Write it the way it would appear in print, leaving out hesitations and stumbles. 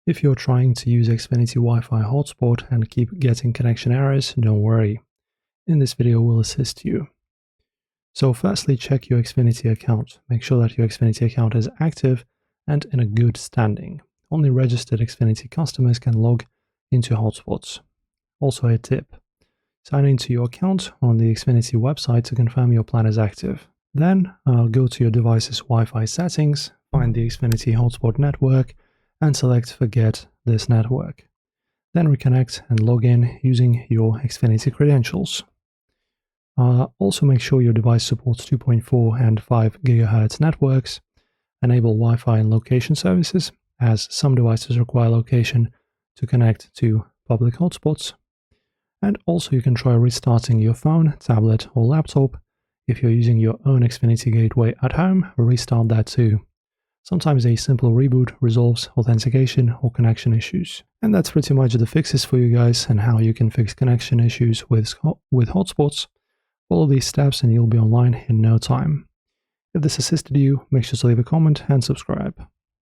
If you're trying to use Xfinity Wi-Fi Hotspot and keep getting connection errors, don't worry. In this video, we'll assist you. So firstly, check your Xfinity account. Make sure that your Xfinity account is active and in a good standing. Only registered Xfinity customers can log into hotspots. Also a tip: sign into your account on the Xfinity website to confirm your plan is active. Then go to your device's Wi-Fi settings, find the Xfinity hotspot network, and select Forget this network. Then reconnect and log in using your Xfinity credentials. Also make sure your device supports 2.4 and 5 GHz networks. Enable Wi-Fi and location services, as some devices require location to connect to public hotspots. And also you can try restarting your phone, tablet or laptop. If you're using your own Xfinity gateway at home, restart that too. Sometimes a simple reboot resolves authentication or connection issues. And that's pretty much the fixes for you guys and how you can fix connection issues with hotspots. Follow these steps and you'll be online in no time. If this assisted you, make sure to leave a comment and subscribe.